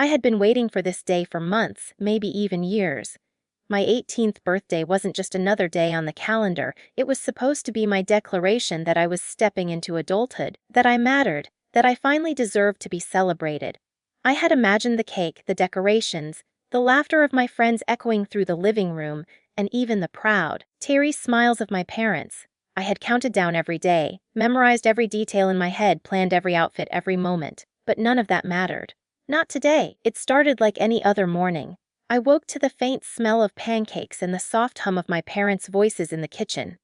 I had been waiting for this day for months, maybe even years. My 18th birthday wasn't just another day on the calendar, it was supposed to be my declaration that I was stepping into adulthood, that I mattered, that I finally deserved to be celebrated. I had imagined the cake, the decorations, the laughter of my friends echoing through the living room, and even the proud, teary smiles of my parents. I had counted down every day, memorized every detail in my head, planned every outfit, every moment, but none of that mattered. Not today. It started like any other morning. I woke to the faint smell of pancakes and the soft hum of my parents' voices in the kitchen.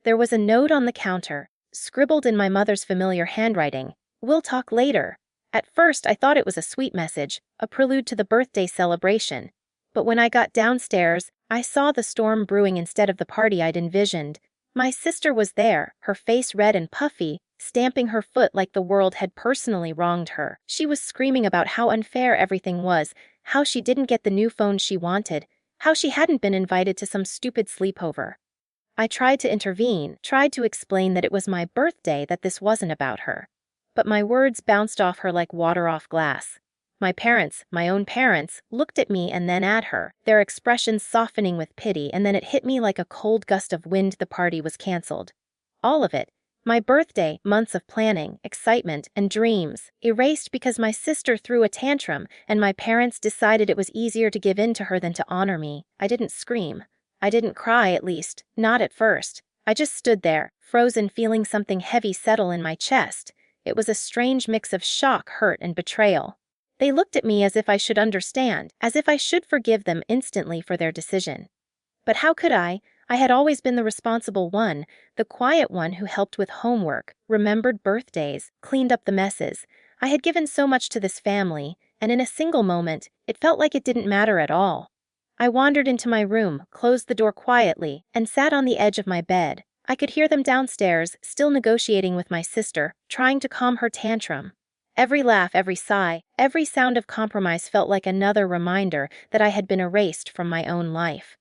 There was a note on the counter, scribbled in my mother's familiar handwriting. "We'll talk later." At first, I thought it was a sweet message, a prelude to the birthday celebration. But when I got downstairs, I saw the storm brewing instead of the party I'd envisioned. My sister was there, her face red and puffy, stamping her foot like the world had personally wronged her. She was screaming about how unfair everything was, how she didn't get the new phone she wanted, how she hadn't been invited to some stupid sleepover. I tried to intervene, tried to explain that it was my birthday, that this wasn't about her. But my words bounced off her like water off glass. My parents, my own parents, looked at me and then at her, their expressions softening with pity, and then it hit me like a cold gust of wind: the party was canceled. All of it. My birthday, months of planning, excitement, and dreams, erased because my sister threw a tantrum and my parents decided it was easier to give in to her than to honor me. I didn't scream. I didn't cry, at least, not at first. I just stood there, frozen, feeling something heavy settle in my chest. It was a strange mix of shock, hurt, and betrayal. They looked at me as if I should understand, as if I should forgive them instantly for their decision. But how could I? I had always been the responsible one, the quiet one who helped with homework, remembered birthdays, cleaned up the messes. I had given so much to this family, and in a single moment, it felt like it didn't matter at all. I wandered into my room, closed the door quietly, and sat on the edge of my bed. I could hear them downstairs, still negotiating with my sister, trying to calm her tantrum. Every laugh, every sigh, every sound of compromise felt like another reminder that I had been erased from my own life.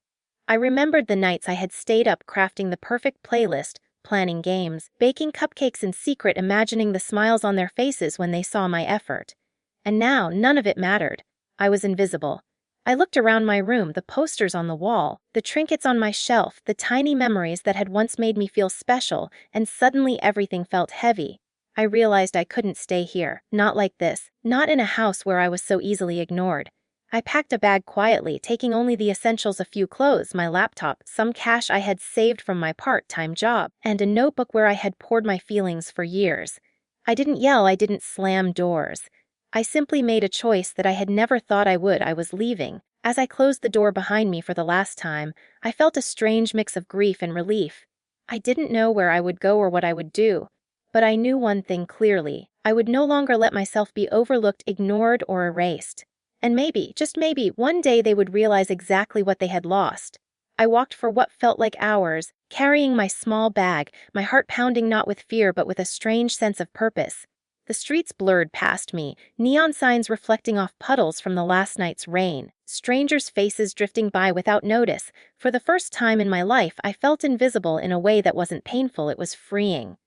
I remembered the nights I had stayed up crafting the perfect playlist, planning games, baking cupcakes in secret, imagining the smiles on their faces when they saw my effort. And now, none of it mattered. I was invisible. I looked around my room, the posters on the wall, the trinkets on my shelf, the tiny memories that had once made me feel special, and suddenly everything felt heavy. I realized I couldn't stay here, not like this, not in a house where I was so easily ignored. I packed a bag quietly, taking only the essentials: a few clothes, my laptop, some cash I had saved from my part-time job, and a notebook where I had poured my feelings for years. I didn't yell, I didn't slam doors. I simply made a choice that I had never thought I would. I was leaving. As I closed the door behind me for the last time, I felt a strange mix of grief and relief. I didn't know where I would go or what I would do, but I knew one thing clearly: I would no longer let myself be overlooked, ignored, or erased. And maybe, just maybe, one day they would realize exactly what they had lost. I walked for what felt like hours, carrying my small bag, my heart pounding not with fear but with a strange sense of purpose. The streets blurred past me, neon signs reflecting off puddles from the last night's rain, strangers' faces drifting by without notice. For the first time in my life, I felt invisible in a way that wasn't painful, it was freeing.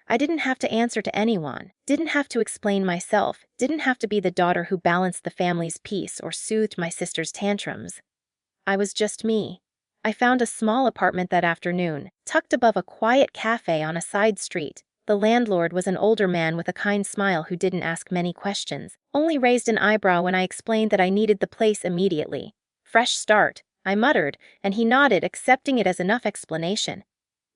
I didn't have to answer to anyone, didn't have to explain myself, didn't have to be the daughter who balanced the family's peace or soothed my sister's tantrums. I was just me. I found a small apartment that afternoon, tucked above a quiet cafe on a side street. The landlord was an older man with a kind smile who didn't ask many questions, only raised an eyebrow when I explained that I needed the place immediately. "Fresh start," I muttered, and he nodded, accepting it as enough explanation.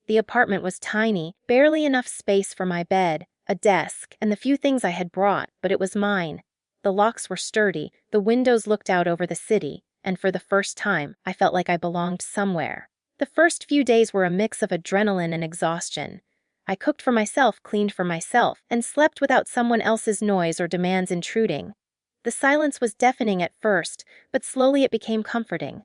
The apartment was tiny, barely enough space for my bed, a desk, and the few things I had brought, but it was mine. The locks were sturdy, the windows looked out over the city, and for the first time, I felt like I belonged somewhere. The first few days were a mix of adrenaline and exhaustion. I cooked for myself, cleaned for myself, and slept without someone else's noise or demands intruding. The silence was deafening at first, but slowly it became comforting.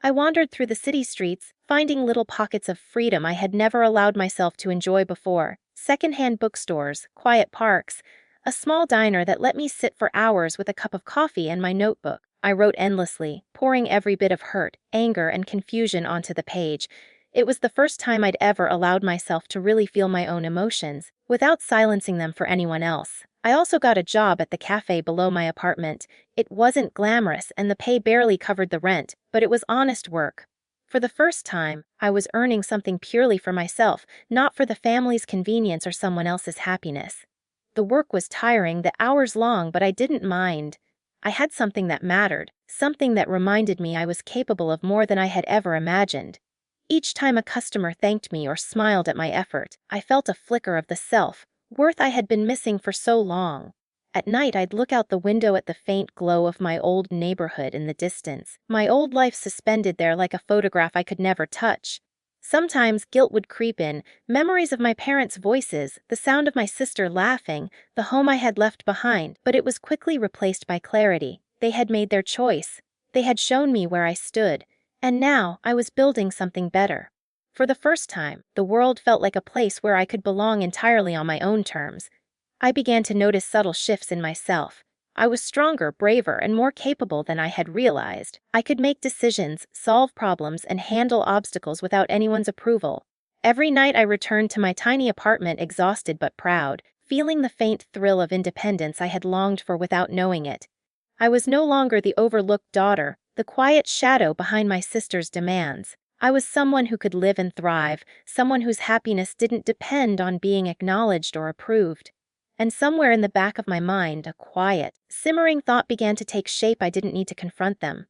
I wandered through the city streets, finding little pockets of freedom I had never allowed myself to enjoy before: secondhand bookstores, quiet parks, a small diner that let me sit for hours with a cup of coffee and my notebook. I wrote endlessly, pouring every bit of hurt, anger, and confusion onto the page. It was the first time I'd ever allowed myself to really feel my own emotions, without silencing them for anyone else. I also got a job at the cafe below my apartment. It wasn't glamorous and the pay barely covered the rent, but it was honest work. For the first time, I was earning something purely for myself, not for the family's convenience or someone else's happiness. The work was tiring, the hours long, but I didn't mind. I had something that mattered, something that reminded me I was capable of more than I had ever imagined. Each time a customer thanked me or smiled at my effort, I felt a flicker of the self-worth I had been missing for so long. At night I'd look out the window at the faint glow of my old neighborhood in the distance, my old life suspended there like a photograph I could never touch. Sometimes guilt would creep in, memories of my parents' voices, the sound of my sister laughing, the home I had left behind, but it was quickly replaced by clarity. They had made their choice. They had shown me where I stood. And now I was building something better. For the first time, the world felt like a place where I could belong entirely on my own terms. I began to notice subtle shifts in myself. I was stronger, braver, and more capable than I had realized. I could make decisions, solve problems, and handle obstacles without anyone's approval. Every night I returned to my tiny apartment exhausted but proud, feeling the faint thrill of independence I had longed for without knowing it. I was no longer the overlooked daughter, the quiet shadow behind my sister's demands. I was someone who could live and thrive, someone whose happiness didn't depend on being acknowledged or approved. And somewhere in the back of my mind, a quiet, simmering thought began to take shape. I didn't need to confront them.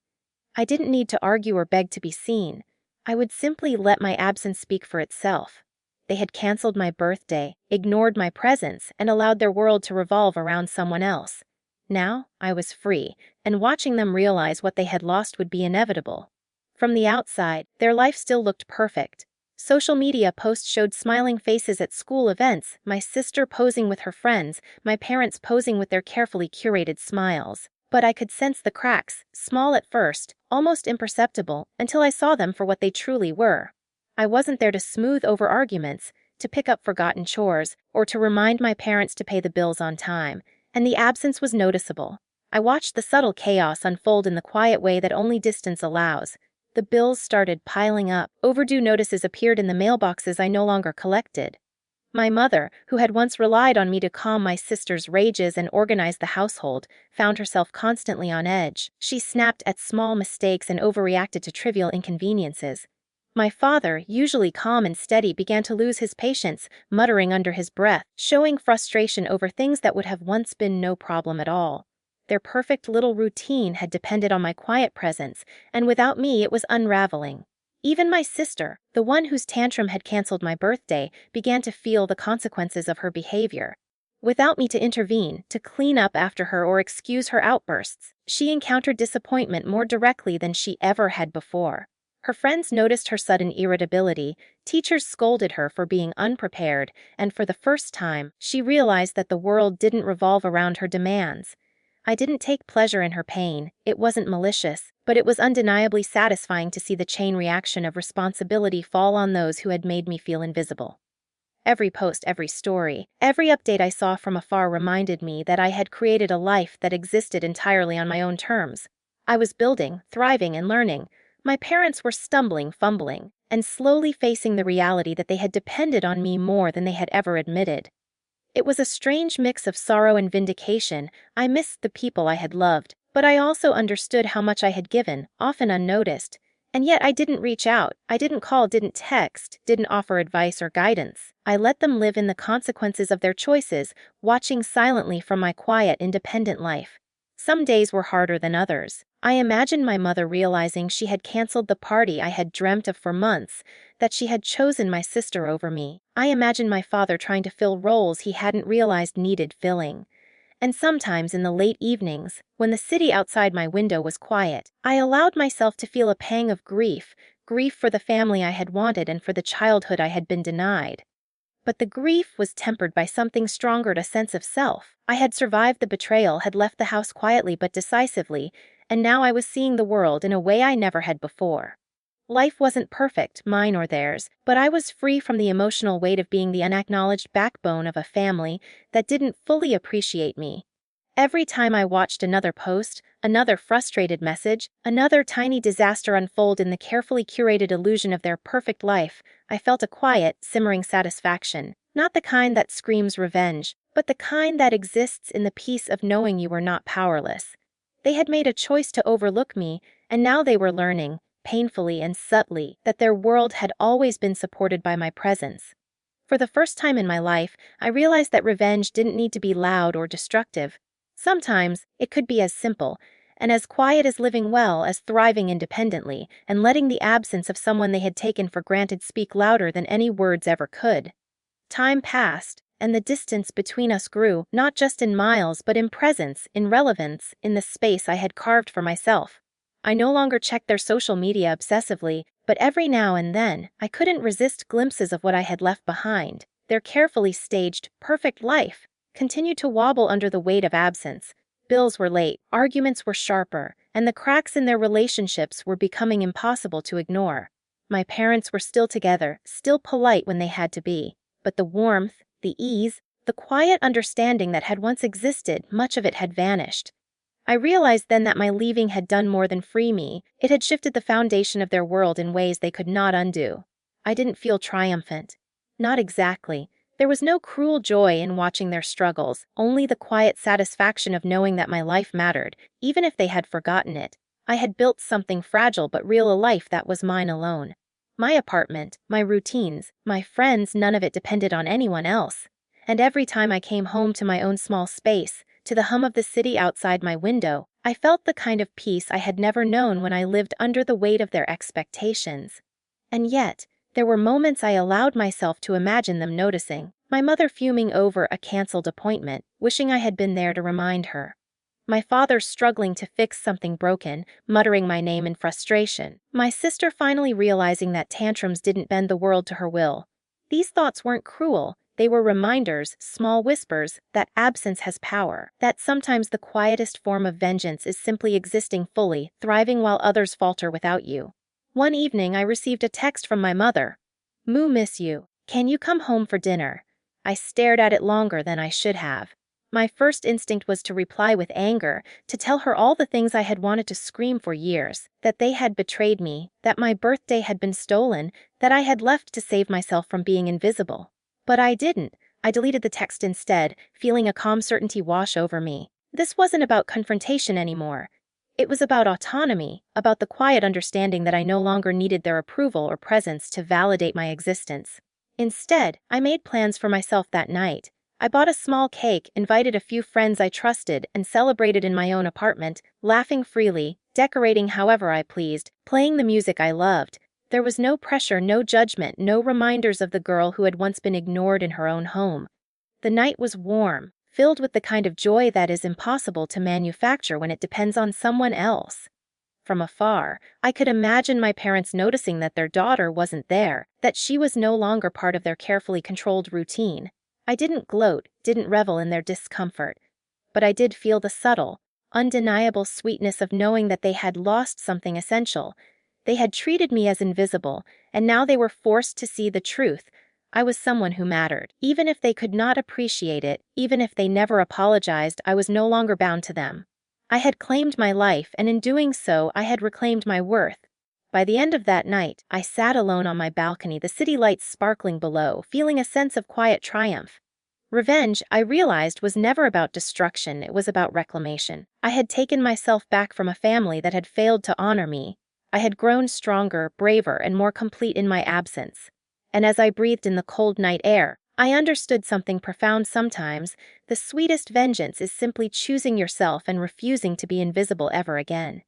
I didn't need to argue or beg to be seen. I would simply let my absence speak for itself. They had canceled my birthday, ignored my presence, and allowed their world to revolve around someone else. Now, I was free, and watching them realize what they had lost would be inevitable. From the outside, their life still looked perfect. Social media posts showed smiling faces at school events, my sister posing with her friends, my parents posing with their carefully curated smiles. But I could sense the cracks, small at first, almost imperceptible, until I saw them for what they truly were. I wasn't there to smooth over arguments, to pick up forgotten chores, or to remind my parents to pay the bills on time, and the absence was noticeable. I watched the subtle chaos unfold in the quiet way that only distance allows. The bills started piling up. Overdue notices appeared in the mailboxes I no longer collected. My mother, who had once relied on me to calm my sister's rages and organize the household, found herself constantly on edge. She snapped at small mistakes and overreacted to trivial inconveniences. My father, usually calm and steady, began to lose his patience, muttering under his breath, showing frustration over things that would have once been no problem at all. Their perfect little routine had depended on my quiet presence, and without me it was unraveling. Even my sister, the one whose tantrum had canceled my birthday, began to feel the consequences of her behavior. Without me to intervene, to clean up after her or excuse her outbursts, she encountered disappointment more directly than she ever had before. Her friends noticed her sudden irritability, teachers scolded her for being unprepared, and for the first time, she realized that the world didn't revolve around her demands. I didn't take pleasure in her pain. It wasn't malicious, but it was undeniably satisfying to see the chain reaction of responsibility fall on those who had made me feel invisible. Every post, every story, every update I saw from afar reminded me that I had created a life that existed entirely on my own terms. I was building, thriving, and learning. My parents were stumbling, fumbling, and slowly facing the reality that they had depended on me more than they had ever admitted. It was a strange mix of sorrow and vindication. I missed the people I had loved, but I also understood how much I had given, often unnoticed. And yet I didn't reach out, I didn't call, didn't text, didn't offer advice or guidance. I let them live in the consequences of their choices, watching silently from my quiet, independent life. Some days were harder than others. I imagined my mother realizing she had canceled the party I had dreamt of for months, that she had chosen my sister over me. I imagined my father trying to fill roles he hadn't realized needed filling. And sometimes in the late evenings, when the city outside my window was quiet, I allowed myself to feel a pang of grief for the family I had wanted and for the childhood I had been denied. But the grief was tempered by something stronger, a sense of self. I had survived the betrayal, had left the house quietly but decisively, and now I was seeing the world in a way I never had before. Life wasn't perfect, mine or theirs, but I was free from the emotional weight of being the unacknowledged backbone of a family that didn't fully appreciate me. Every time I watched another post, another frustrated message, another tiny disaster unfold in the carefully curated illusion of their perfect life, I felt a quiet, simmering satisfaction. Not the kind that screams revenge, but the kind that exists in the peace of knowing you were not powerless. They had made a choice to overlook me, and now they were learning, painfully and subtly, that their world had always been supported by my presence. For the first time in my life, I realized that revenge didn't need to be loud or destructive. Sometimes, it could be as simple and as quiet as living well, as thriving independently, and letting the absence of someone they had taken for granted speak louder than any words ever could. Time passed, and the distance between us grew, not just in miles but in presence, in relevance, in the space I had carved for myself. I no longer checked their social media obsessively, but every now and then, I couldn't resist glimpses of what I had left behind. Their carefully staged, perfect life continued to wobble under the weight of absence. Bills were late, arguments were sharper, and the cracks in their relationships were becoming impossible to ignore. My parents were still together, still polite when they had to be, but the warmth, the ease, the quiet understanding that had once existed, much of it had vanished. I realized then that my leaving had done more than free me. It had shifted the foundation of their world in ways they could not undo. I didn't feel triumphant. Not exactly. There was no cruel joy in watching their struggles, only the quiet satisfaction of knowing that my life mattered, even if they had forgotten it. I had built something fragile but real, a life that was mine alone. My apartment, my routines, my friends, none of it depended on anyone else. And every time I came home to my own small space, to the hum of the city outside my window, I felt the kind of peace I had never known when I lived under the weight of their expectations. And yet, there were moments I allowed myself to imagine them noticing. My mother fuming over a canceled appointment, wishing I had been there to remind her. My father struggling to fix something broken, muttering my name in frustration. My sister finally realizing that tantrums didn't bend the world to her will. These thoughts weren't cruel. They were reminders, small whispers, that absence has power, that sometimes the quietest form of vengeance is simply existing fully, thriving while others falter without you. One evening I received a text from my mother. "Moo, miss you. Can you come home for dinner?" I stared at it longer than I should have. My first instinct was to reply with anger, to tell her all the things I had wanted to scream for years, that they had betrayed me, that my birthday had been stolen, that I had left to save myself from being invisible. But I didn't. I deleted the text instead, feeling a calm certainty wash over me. This wasn't about confrontation anymore. It was about autonomy, about the quiet understanding that I no longer needed their approval or presence to validate my existence. Instead, I made plans for myself that night. I bought a small cake, invited a few friends I trusted, and celebrated in my own apartment, laughing freely, decorating however I pleased, playing the music I loved. There was no pressure, no judgment, no reminders of the girl who had once been ignored in her own home. The night was warm, filled with the kind of joy that is impossible to manufacture when it depends on someone else. From afar, I could imagine my parents noticing that their daughter wasn't there, that she was no longer part of their carefully controlled routine. I didn't gloat, didn't revel in their discomfort, but I did feel the subtle, undeniable sweetness of knowing that they had lost something essential. They had treated me as invisible, and now they were forced to see the truth. I was someone who mattered. Even if they could not appreciate it, even if they never apologized, I was no longer bound to them. I had claimed my life, and in doing so, I had reclaimed my worth. By the end of that night, I sat alone on my balcony, the city lights sparkling below, feeling a sense of quiet triumph. Revenge, I realized, was never about destruction, it was about reclamation. I had taken myself back from a family that had failed to honor me. I had grown stronger, braver, and more complete in my absence. And as I breathed in the cold night air, I understood something profound. Sometimes, the sweetest vengeance is simply choosing yourself and refusing to be invisible ever again.